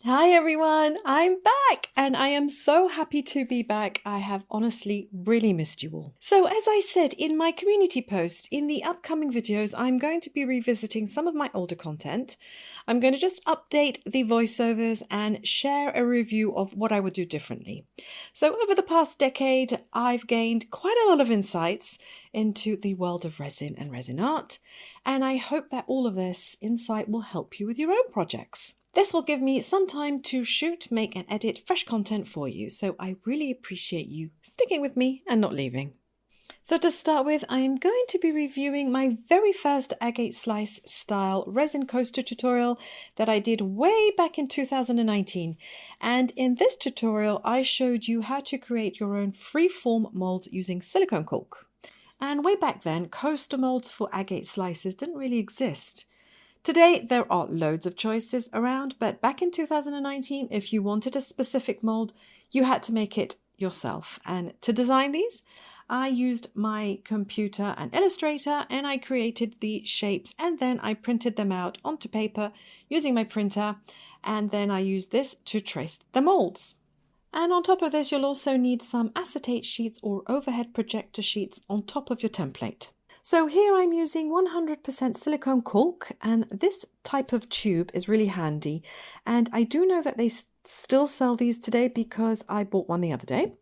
Hi everyone, I'm back and I am so happy to be back. I have honestly really missed you all. So, as I said in my community post, in the upcoming videos, I'm going to be revisiting some of my older content. I'm going to just update the voiceovers and share a review of what I would do differently. So, over the past decade, I've gained quite a lot of insights into the world of resin and resin art, and I hope that all of this insight will help you with your own projects. This will give me some time to shoot, make, and edit fresh content for you, so I really appreciate you sticking with me and not leaving. So to start with, I am going to be reviewing my very first agate slice style resin coaster tutorial that I did way back in 2019. And in this tutorial, I showed you how to create your own freeform molds using silicone caulk. And way back then, coaster molds for agate slices didn't really exist. Today, there are loads of choices around, but back in 2019, if you wanted a specific mold, you had to make it yourself. And to design these, I used my computer and Illustrator, and I created the shapes, and then I printed them out onto paper using my printer, and then I used this to trace the molds. And on top of this, you'll also need some acetate sheets or overhead projector sheets on top of your template. So here I'm using 100% silicone caulk, and this type of tube is really handy. And I do know that they still sell these today because I bought one the other day.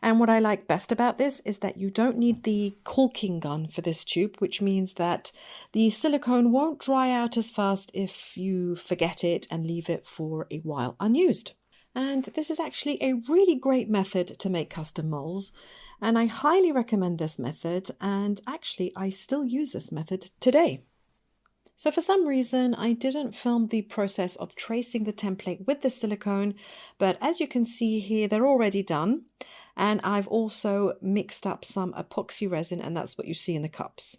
And what I like best about this is that you don't need the caulking gun for this tube, which means that the silicone won't dry out as fast if you forget it and leave it for a while unused. And this is actually a really great method to make custom molds, and I highly recommend this method, and actually I still use this method today. So for some reason I didn't film the process of tracing the template with the silicone, but as you can see here they're already done, and I've also mixed up some epoxy resin, and that's what you see in the cups.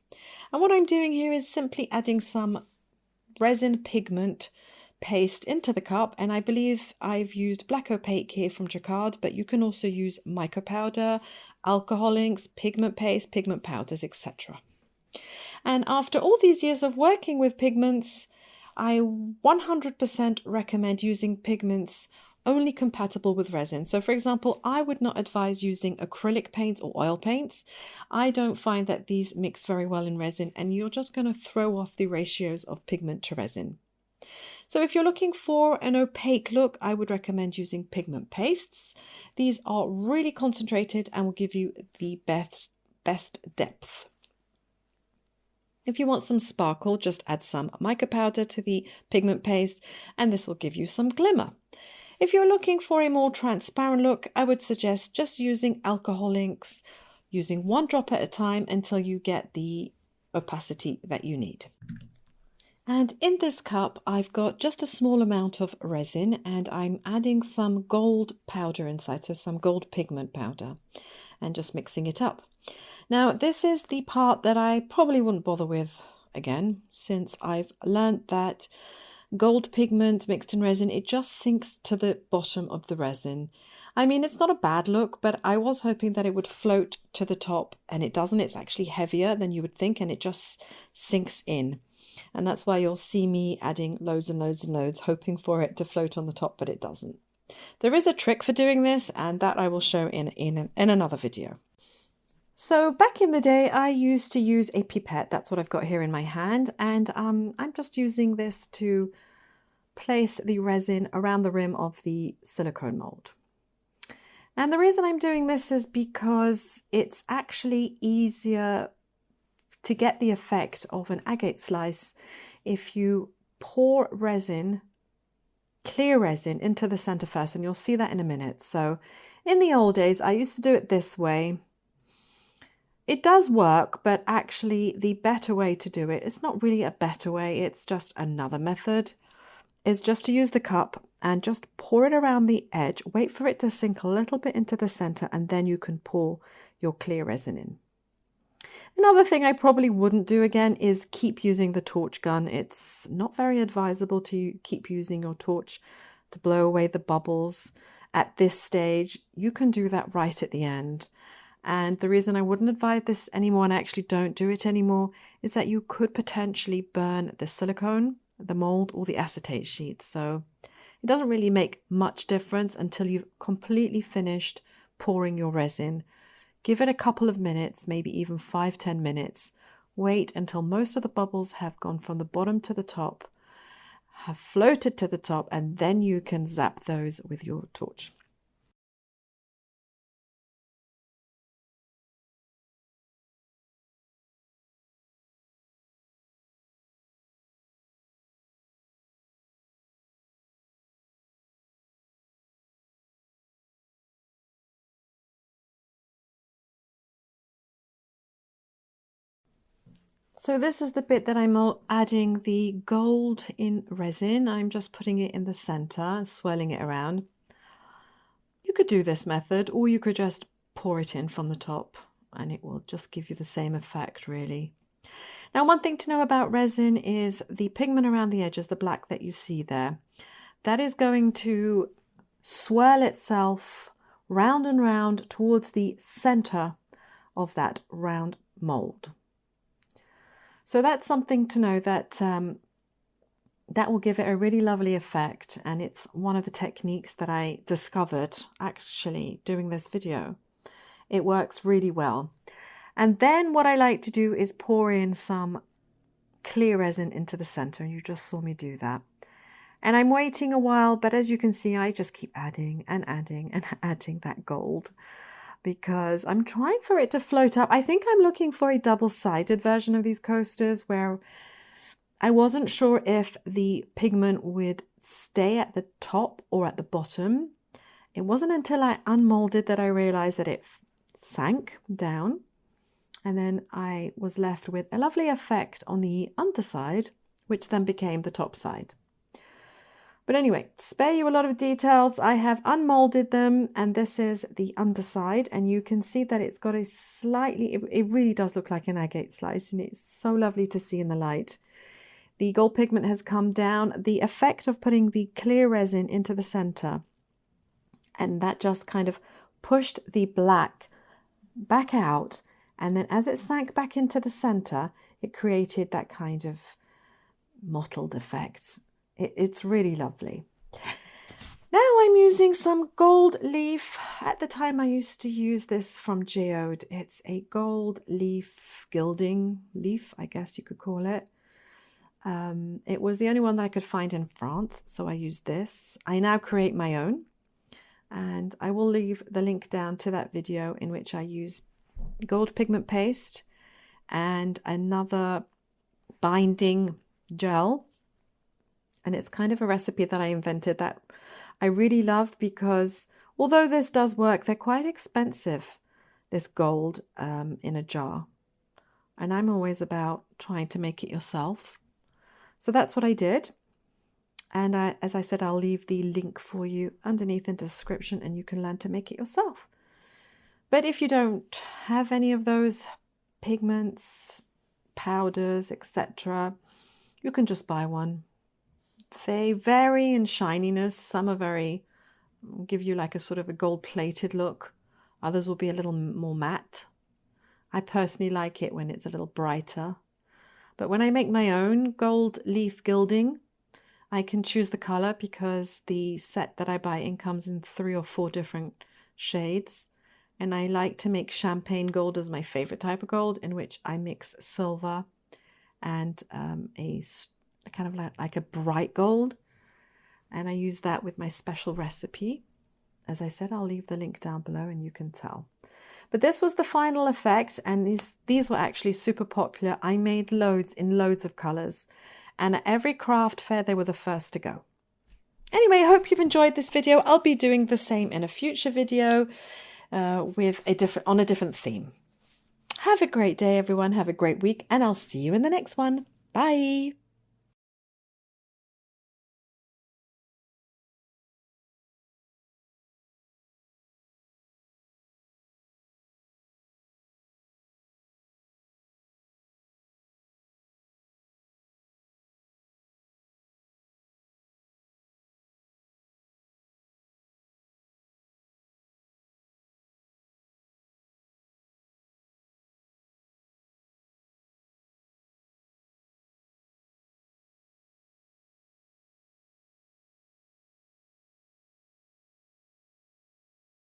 And what I'm doing here is simply adding some resin pigment paste into the cup, and I believe I've used black opaque here from Jacquard, but you can also use mica powder, alcohol inks, pigment paste, pigment powders, etc. And after all these years of working with pigments, I 100% recommend using pigments only compatible with resin. So for example, I would not advise using acrylic paints or oil paints. I don't find that these mix very well in resin, and you're just going to throw off the ratios of pigment to resin. So if you're looking for an opaque look, I would recommend using pigment pastes. These are really concentrated and will give you the best depth. If you want some sparkle, just add some mica powder to the pigment paste, and this will give you some glimmer. If you're looking for a more transparent look, I would suggest just using alcohol inks, using one drop at a time until you get the opacity that you need. And in this cup, I've got just a small amount of resin, and I'm adding some gold powder inside, so some gold pigment powder, and just mixing it up. Now, this is the part that I probably wouldn't bother with again, since I've learned that gold pigment mixed in resin, it just sinks to the bottom of the resin. I mean, it's not a bad look, but I was hoping that it would float to the top, and it doesn't. It's actually heavier than you would think, and it just sinks in. And that's why you'll see me adding loads and loads and loads, hoping for it to float on the top, but it doesn't. There is a trick for doing this, and that I will show in another video. So back in the day, I used to use a pipette. That's what I've got here in my hand. And I'm just using this to place the resin around the rim of the silicone mold. And the reason I'm doing this is because it's actually easier to get the effect of an agate slice if you pour resin, clear resin, into the center first, and you'll see that in a minute. So in the old days, I used to do it this way. It does work, but actually the better way to do it, it's not really a better way, it's just another method, is just to use the cup and just pour it around the edge, wait for it to sink a little bit into the center, and then you can pour your clear resin in. Another thing I probably wouldn't do again is keep using the torch gun. It's not very advisable to keep using your torch to blow away the bubbles at this stage. You can do that right at the end. And the reason I wouldn't advise this anymore, and I actually don't do it anymore, is that you could potentially burn the silicone, the mold, or the acetate sheet. So It doesn't really make much difference until you've completely finished pouring your resin. Give it a couple of minutes, maybe even 5-10 minutes. Wait until most of the bubbles have gone from the bottom to the top, have floated to the top, and then you can zap those with your torch. So this is the bit that I'm adding the gold in resin. I'm just putting it in the center, swirling it around. You could do this method, or you could just pour it in from the top and it will just give you the same effect, really. Now, one thing to know about resin is the pigment around the edges, the black that you see there, that is going to swirl itself round and round towards the center of that round mold. So that's something to know, that that will give it a really lovely effect, and it's one of the techniques that I discovered actually doing this video. It works really well. And then what I like to do is pour in some clear resin into the center, and you just saw me do that. And I'm waiting a while, but as you can see, I just keep adding and adding and adding that gold, because I'm trying for it to float up. I think I'm looking for a double-sided version of these coasters where I wasn't sure if the pigment would stay at the top or at the bottom. It wasn't until I unmolded that I realized that it sank down, and then I was left with a lovely effect on the underside, which then became the top side. But anyway, spare you a lot of details. I have unmolded them, and this is the underside, and you can see that it's got a slightly, it really does look like an agate slice, and it's so lovely to see in the light. The gold pigment has come down. The effect of putting the clear resin into the center, and that just kind of pushed the black back out, and then as it sank back into the center, it created that kind of mottled effect. It's really lovely. Now I'm using some gold leaf. At the time I used to use this from Geode. It's a gold leaf gilding leaf, I guess you could call it. It was the only one that I could find in France, so I used this. I now create my own, and I will leave the link down to that video in which I use gold pigment paste and another binding gel. And it's kind of a recipe that I invented that I really love, because although this does work, they're quite expensive, this gold in a jar. And I'm always about trying to make it yourself. So that's what I did. And as I said, I'll leave the link for you underneath in the description, and you can learn to make it yourself. But if you don't have any of those pigments, powders, etc., you can just buy one. They vary in shininess. Some are give you like a sort of a gold-plated look. Others will be a little more matte. I personally like it when it's a little brighter. But when I make my own gold leaf gilding, I can choose the color, because the set that I buy in comes in 3 or 4 different shades. And I like to make champagne gold as my favorite type of gold, in which I mix silver and a kind of like a bright gold, and I use that with my special recipe. As I said, I'll leave the link down below and you can tell. But this was the final effect, and these were actually super popular. I made loads in loads of colors, and at every craft fair they were the first to go. Anyway, I hope you've enjoyed this video. I'll be doing the same in a future video with on a different theme. Have a great day, everyone. Have a great week, and I'll see you in the next one. Bye.